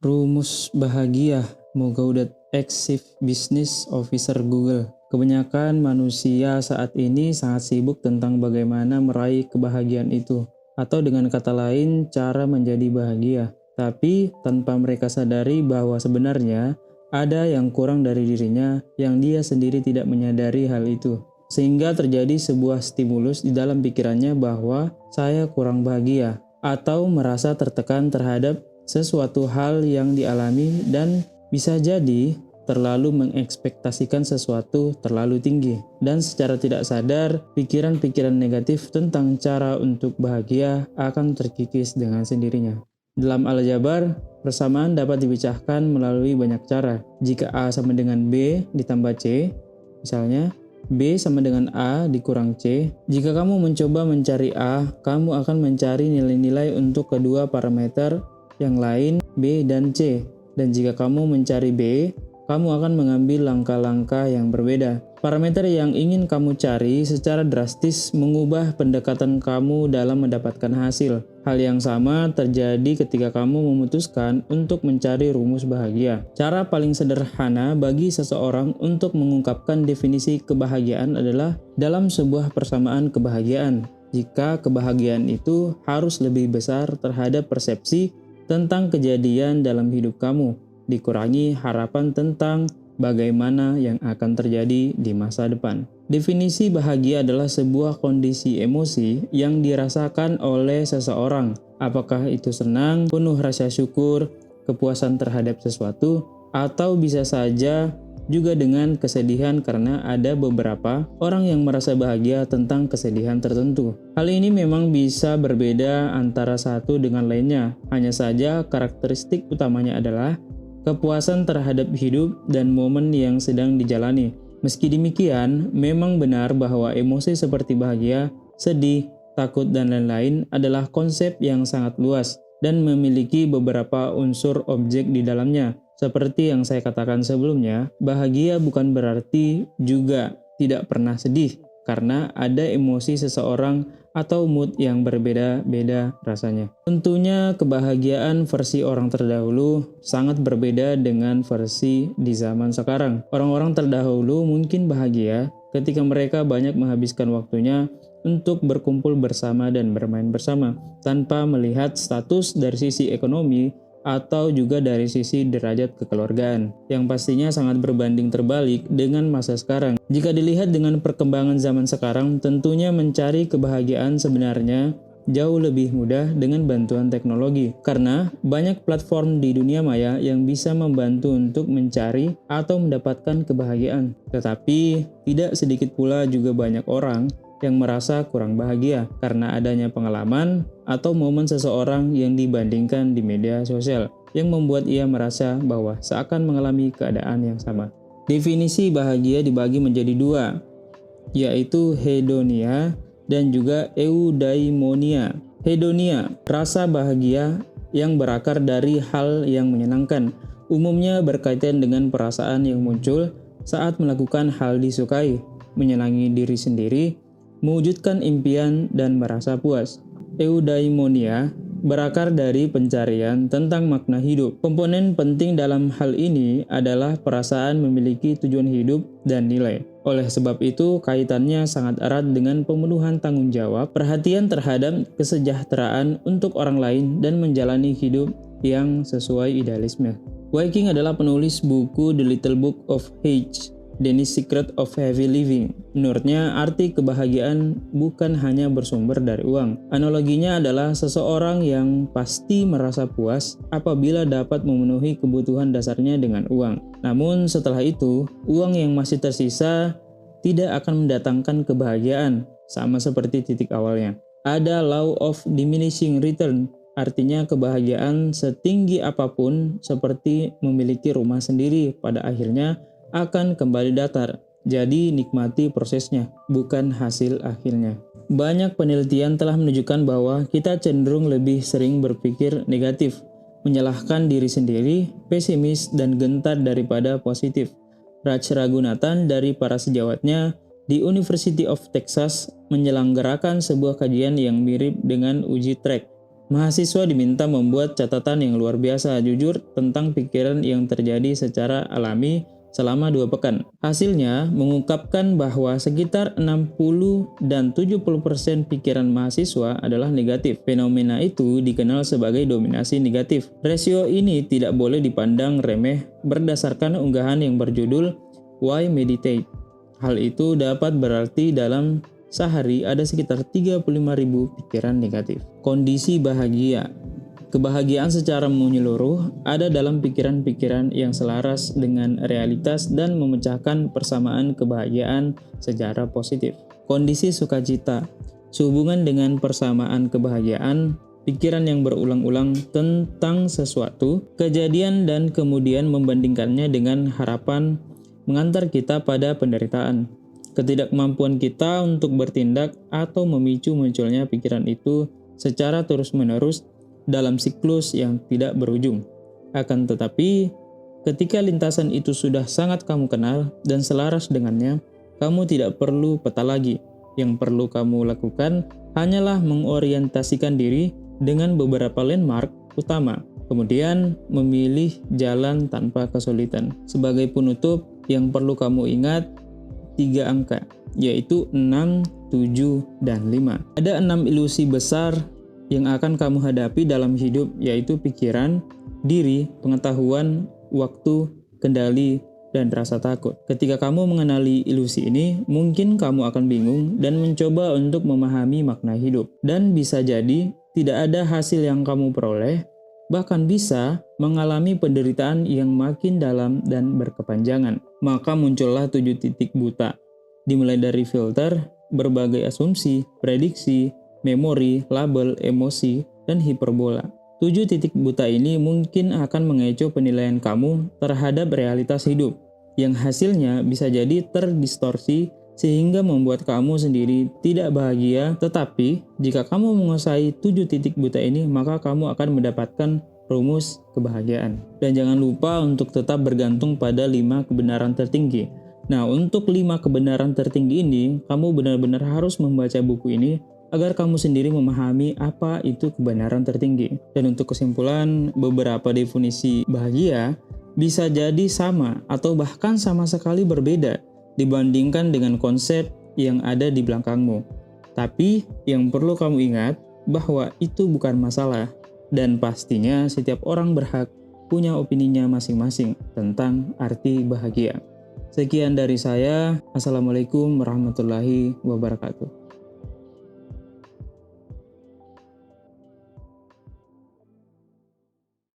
Rumus bahagia Mogaudat Chief Business Officer Google. Kebanyakan manusia saat ini sangat sibuk tentang bagaimana meraih kebahagiaan itu, atau dengan kata lain, cara menjadi bahagia. Tapi tanpa mereka sadari bahwa sebenarnya ada yang kurang dari dirinya yang dia sendiri tidak menyadari hal itu. Sehingga terjadi sebuah stimulus di dalam pikirannya bahwa saya kurang bahagia, atau merasa tertekan terhadap sesuatu hal yang dialami dan bisa jadi terlalu mengekspektasikan sesuatu terlalu tinggi. Dan secara tidak sadar, pikiran-pikiran negatif tentang cara untuk bahagia akan terkikis dengan sendirinya. Dalam aljabar, persamaan dapat dipecahkan melalui banyak cara. Jika A sama dengan B ditambah C, misalnya B sama dengan A dikurang C. Jika kamu mencoba mencari A, kamu akan mencari nilai-nilai untuk kedua parameter yang lain B dan C. Dan jika kamu mencari B, kamu akan mengambil langkah-langkah yang berbeda. Parameter yang ingin kamu cari secara drastis mengubah pendekatan kamu dalam mendapatkan hasil. Hal yang sama terjadi ketika kamu memutuskan untuk mencari rumus bahagia. Cara paling sederhana bagi seseorang untuk mengungkapkan definisi kebahagiaan adalah dalam sebuah persamaan kebahagiaan. Jika kebahagiaan itu harus lebih besar terhadap persepsi tentang kejadian dalam hidup kamu, dikurangi harapan tentang bagaimana yang akan terjadi di masa depan. Definisi bahagia adalah sebuah kondisi emosi yang dirasakan oleh seseorang. Apakah itu senang, penuh rasa syukur, kepuasan terhadap sesuatu, atau bisa saja juga dengan kesedihan karena ada beberapa orang yang merasa bahagia tentang kesedihan tertentu. Hal ini memang bisa berbeda antara satu dengan lainnya. Hanya saja karakteristik utamanya adalah kepuasan terhadap hidup dan momen yang sedang dijalani. Meski demikian, memang benar bahwa emosi seperti bahagia, sedih, takut, dan lain-lain adalah konsep yang sangat luas dan memiliki beberapa unsur objek di dalamnya. Seperti yang saya katakan sebelumnya, bahagia bukan berarti juga tidak pernah sedih, karena ada emosi seseorang atau mood yang berbeda-beda rasanya. Tentunya kebahagiaan versi orang terdahulu sangat berbeda dengan versi di zaman sekarang. Orang-orang terdahulu mungkin bahagia ketika mereka banyak menghabiskan waktunya untuk berkumpul bersama dan bermain bersama, tanpa melihat status dari sisi ekonomi atau juga dari sisi derajat kekeluargaan, yang pastinya sangat berbanding terbalik dengan masa sekarang. Jika dilihat dengan perkembangan zaman sekarang, tentunya mencari kebahagiaan sebenarnya jauh lebih mudah dengan bantuan teknologi, karena banyak platform di dunia maya yang bisa membantu untuk mencari atau mendapatkan kebahagiaan. Tetapi, tidak sedikit pula juga banyak orang yang merasa kurang bahagia karena adanya pengalaman atau momen seseorang yang dibandingkan di media sosial yang membuat ia merasa bahwa seakan mengalami keadaan yang sama. Definisi bahagia dibagi menjadi dua, yaitu hedonia dan juga eudaimonia. Hedonia, rasa bahagia yang berakar dari hal yang menyenangkan, umumnya berkaitan dengan perasaan yang muncul saat melakukan hal disukai, menyenangi diri sendiri, mewujudkan impian, dan merasa puas. Eudaimonia berakar dari pencarian tentang makna hidup. Komponen penting dalam hal ini adalah perasaan memiliki tujuan hidup dan nilai. Oleh sebab itu, kaitannya sangat erat dengan pemenuhan tanggung jawab, perhatian terhadap kesejahteraan untuk orang lain, dan menjalani hidup yang sesuai idealisme. Viking adalah penulis buku The Little Book of H. Dennis Secret of Heavy Living. Menurutnya, arti kebahagiaan bukan hanya bersumber dari uang. Analoginya adalah seseorang yang pasti merasa puas apabila dapat memenuhi kebutuhan dasarnya dengan uang. Namun setelah itu, uang yang masih tersisa tidak akan mendatangkan kebahagiaan, sama seperti titik awalnya. Ada law of diminishing return, artinya kebahagiaan setinggi apapun seperti memiliki rumah sendiri pada akhirnya akan kembali datar. Jadi nikmati prosesnya, bukan hasil akhirnya. Banyak penelitian telah menunjukkan bahwa kita cenderung lebih sering berpikir negatif, menyalahkan diri sendiri, pesimis, dan gentar daripada positif. Raj Ragunathan dari para sejawatnya di University of Texas menyelenggarakan sebuah kajian yang mirip dengan uji track. Mahasiswa diminta membuat catatan yang luar biasa jujur tentang pikiran yang terjadi secara alami selama 2 pekan. Hasilnya mengungkapkan bahwa sekitar 60 dan 70% pikiran mahasiswa adalah negatif. Fenomena itu dikenal sebagai dominasi negatif. Rasio ini tidak boleh dipandang remeh berdasarkan unggahan yang berjudul Why Meditate. Hal itu dapat berarti dalam sehari ada sekitar 35.000 pikiran negatif. Kondisi bahagia. Kebahagiaan secara menyeluruh ada dalam pikiran-pikiran yang selaras dengan realitas dan memecahkan persamaan kebahagiaan secara positif. Kondisi sukacita. Sehubungan dengan persamaan kebahagiaan, pikiran yang berulang-ulang tentang sesuatu, kejadian dan kemudian membandingkannya dengan harapan mengantar kita pada penderitaan. Ketidakmampuan kita untuk bertindak atau memicu munculnya pikiran itu secara terus-menerus dalam siklus yang tidak berujung. Akan tetapi, ketika lintasan itu sudah sangat kamu kenal dan selaras dengannya, kamu tidak perlu peta lagi. Yang perlu kamu lakukan hanyalah mengorientasikan diri dengan beberapa landmark utama, kemudian memilih jalan tanpa kesulitan. Sebagai penutup, yang perlu kamu ingat 3 angka, yaitu 6, 7, dan 5. Ada 6 ilusi besar yang akan kamu hadapi dalam hidup, yaitu pikiran, diri, pengetahuan, waktu, kendali, dan rasa takut. Ketika kamu mengenali ilusi ini, mungkin kamu akan bingung dan mencoba untuk memahami makna hidup. Dan bisa jadi tidak ada hasil yang kamu peroleh, bahkan bisa mengalami penderitaan yang makin dalam dan berkepanjangan. Maka muncullah 7 titik buta, dimulai dari filter, berbagai asumsi, prediksi, memori, label, emosi, dan hiperbola. 7 titik buta ini mungkin akan mengecoh penilaian kamu terhadap realitas hidup, yang hasilnya bisa jadi terdistorsi sehingga membuat kamu sendiri tidak bahagia. Tetapi, jika kamu menguasai 7 titik buta ini, maka kamu akan mendapatkan rumus kebahagiaan. Dan jangan lupa untuk tetap bergantung pada 5 kebenaran tertinggi. Nah, untuk 5 kebenaran tertinggi ini, kamu benar-benar harus membaca buku ini agar kamu sendiri memahami apa itu kebenaran tertinggi. Dan untuk kesimpulan, beberapa definisi bahagia bisa jadi sama atau bahkan sama sekali berbeda dibandingkan dengan konsep yang ada di belakangmu. Tapi yang perlu kamu ingat bahwa itu bukan masalah, dan pastinya setiap orang berhak punya opininya masing-masing tentang arti bahagia. Sekian dari saya. Assalamualaikum warahmatullahi wabarakatuh.